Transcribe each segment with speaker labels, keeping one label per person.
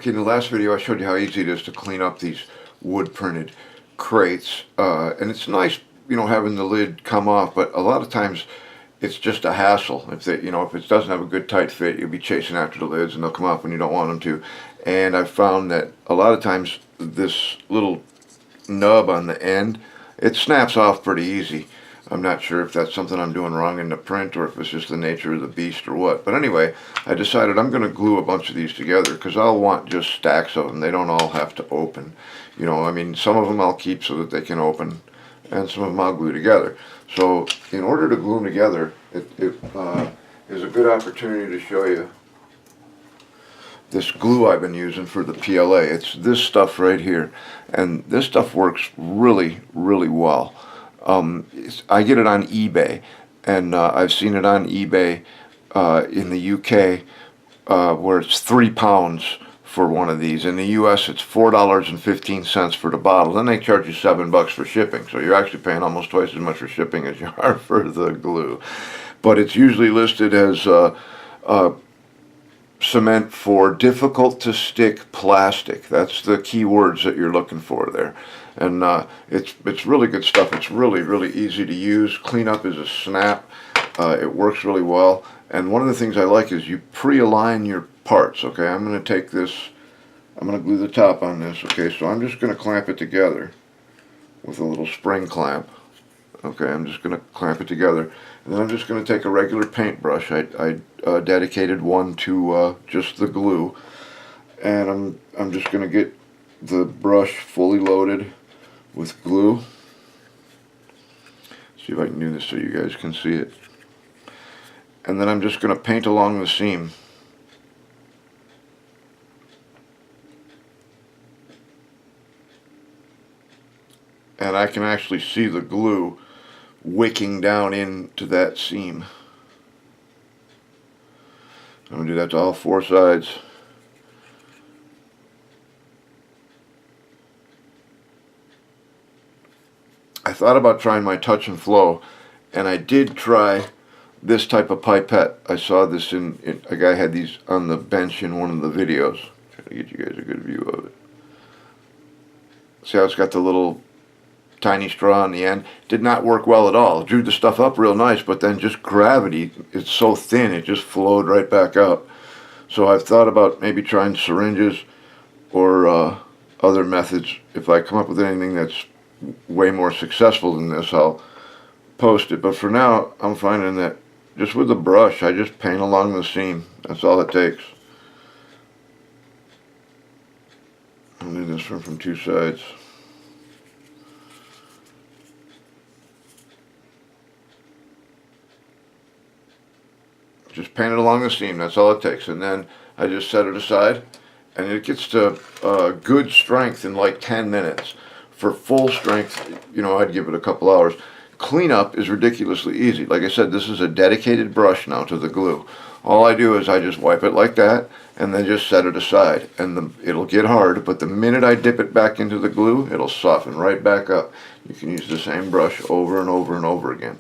Speaker 1: Okay, in the last video I showed you how easy it is to clean up these wood printed crates, and it's nice, having the lid come off, but a lot of times it's just a hassle. If if it doesn't have a good tight fit, you'll be chasing after the lids and they'll come off when you don't want them to. And I've found that a lot of times this little nub on the end, it snaps off pretty easy. I'm not sure if that's something I'm doing wrong in the print or if it's just the nature of the beast or what. But anyway, I decided I'm going to glue a bunch of these together because I'll want just stacks of them. They don't all have to open. Some of them I'll keep so that they can open, and some of them I'll glue together. So in order to glue them together, it is a good opportunity to show you this glue I've been using for the PLA. It's this stuff right here, and this stuff works really, really well. I get it on eBay, and I've seen it on eBay in the UK where it's £3 for one of these. In the US it's $4.15 for the bottle. Then they charge you $7 for shipping, so you're actually paying almost twice as much for shipping as you are for the glue. But it's usually listed as cement for difficult to stick plastic. That's the key words that you're looking for there. And it's really good stuff. It's really, really easy to use. Cleanup is a snap. It works really well. And one of the things I like is you pre-align your parts. Okay, I'm going to take this, I'm going to glue the top on this. Okay, so I'm just going to clamp it together with a little spring clamp. Okay, I'm just going to clamp it together. And then I'm just going to take a regular paintbrush. I dedicated one to just the glue. And I'm just going to get the brush fully loaded with glue. See if I can do this so you guys can see it. And then I'm just going to paint along the seam. And I can actually see the glue wicking down into that seam. I'm going to do that to all four sides. I thought about trying my touch and flow, and I did try this type of pipette. I saw this in a guy had these on the bench in one of the videos. Try to get you guys a good view of it. See how it's got the little tiny straw on the end? Did not work well at all. It drew the stuff up real nice, but then just gravity, it's so thin, it just flowed right back out. So I've thought about maybe trying syringes or other methods. If I come up with anything that's way more successful than this, I'll post it. But for now, I'm finding that just with a brush, I just paint along the seam. That's all it takes. I'll do this one from two sides. Just paint it along the seam, that's all it takes. And then I just set it aside, and it gets to good strength in like 10 minutes. For full strength, I'd give it a couple hours. Cleanup is ridiculously easy. Like I said, this is a dedicated brush now to the glue. All I do is I just wipe it like that, and then just set it aside. And it'll get hard, but the minute I dip it back into the glue, it'll soften right back up. You can use the same brush over and over and over again.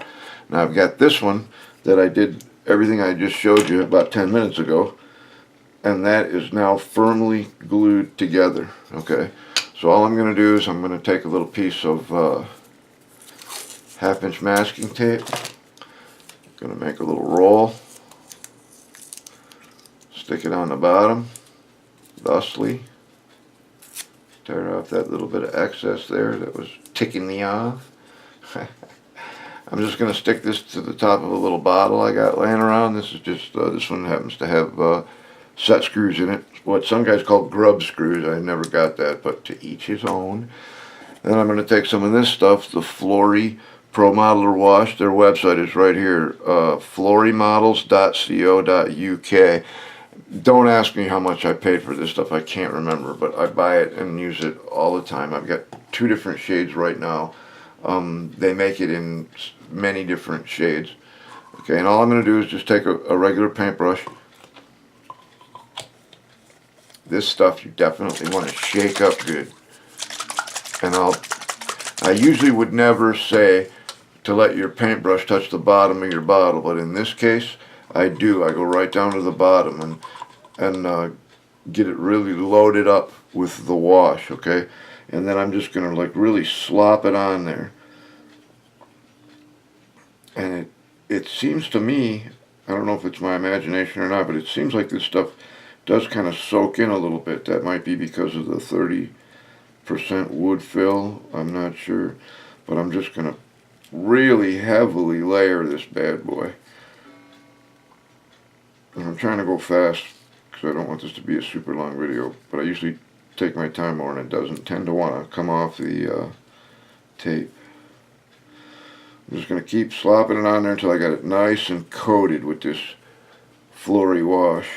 Speaker 1: Now I've got this one that I did everything I just showed you about 10 minutes ago, and that is now firmly glued together. Okay, so all I'm going to do is I'm going to take a little piece of 1/2-inch masking tape. I'm going to make a little roll, stick it on the bottom thusly, tear off that little bit of excess there that was ticking me off. I'm just going to stick this to the top of a little bottle I got laying around. This is just, this one happens to have set screws in it. What some guys call grub screws. I never got that, but to each his own. Then I'm going to take some of this stuff, the Flory Pro Modeler Wash. Their website is right here, florymodels.co.uk. Don't ask me how much I paid for this stuff. I can't remember, but I buy it and use it all the time. I've got 2 different shades right now. They make it in many different shades. Okay, and all I'm going to do is just take a regular paintbrush. This stuff you definitely want to shake up good. And I usually would never say to let your paintbrush touch the bottom of your bottle, but in this case I do. I go right down to the bottom and get it really loaded up with the wash, okay? And then I'm just gonna like really slop it on there. And it seems to me, I don't know if it's my imagination or not, but it seems like this stuff does kind of soak in a little bit. That might be because of the 30% wood fill. I'm not sure. But I'm just going to really heavily layer this bad boy. And I'm trying to go fast because I don't want this to be a super long video. But I usually take my time more and it doesn't tend to want to come off the tape. I'm just going to keep slopping it on there until I got it nice and coated with this Flory wash.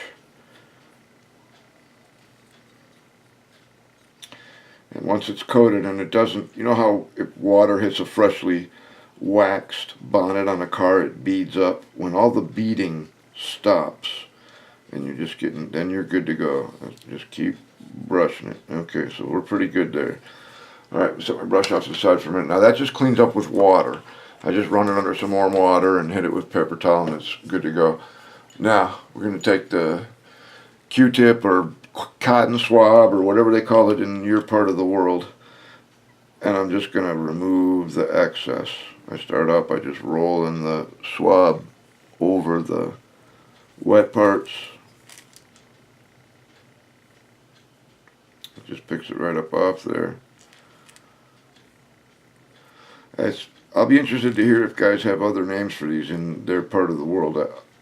Speaker 1: And once it's coated and it doesn't, you know how if water hits a freshly waxed bonnet on a car, it beads up? When all the beading stops and you're just getting, then you're good to go. Just keep brushing it. Okay, so we're pretty good there. Alright, set my brush off to the side for a minute. Now that just cleans up with water. I just run it under some warm water and hit it with paper towel and it's good to go. Now, we're going to take the Q-tip or cotton swab or whatever they call it in your part of the world, and I'm just going to remove the excess. I start out by just rolling the swab over the wet parts. It just picks it right up off there. I'll be interested to hear if guys have other names for these in their part of the world.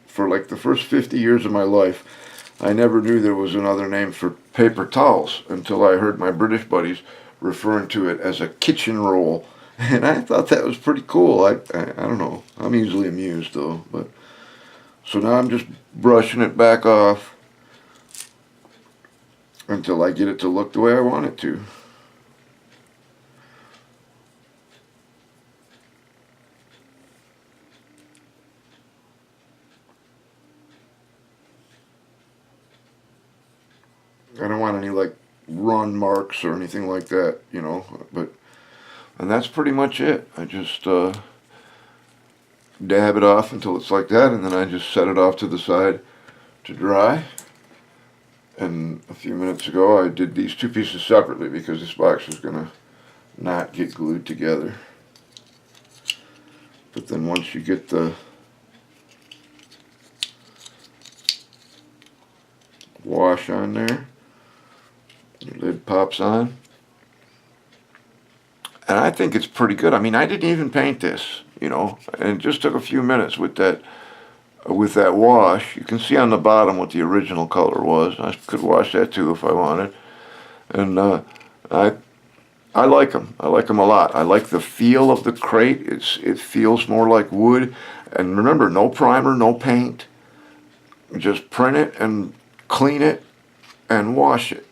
Speaker 1: For like the first 50 years of my life, I never knew there was another name for paper towels until I heard my British buddies referring to it as a kitchen roll. And I thought that was pretty cool. I don't know. I'm easily amused though. But so now I'm just brushing it back off until I get it to look the way I want it to. I don't want any like run marks or anything like that, you know, and that's pretty much it. I just dab it off until it's like that, and then I just set it off to the side to dry. And a few minutes ago I did these two pieces separately because this box is going to not get glued together. But then once you get the wash on there, your lid pops on. And I think it's pretty good. I mean, I didn't even paint this, you know, and it just took a few minutes with that wash. You can see on the bottom what the original color was. I could wash that too if I wanted. And I like them. I like them a lot. I like the feel of the crate. It feels more like wood. And remember, no primer, no paint. Just print it and clean it and wash it.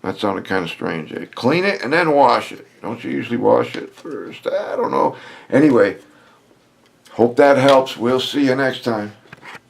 Speaker 1: That sounded kind of strange, eh? Clean it and then wash it. Don't you usually wash it first? I don't know. Anyway, hope that helps. We'll see you next time.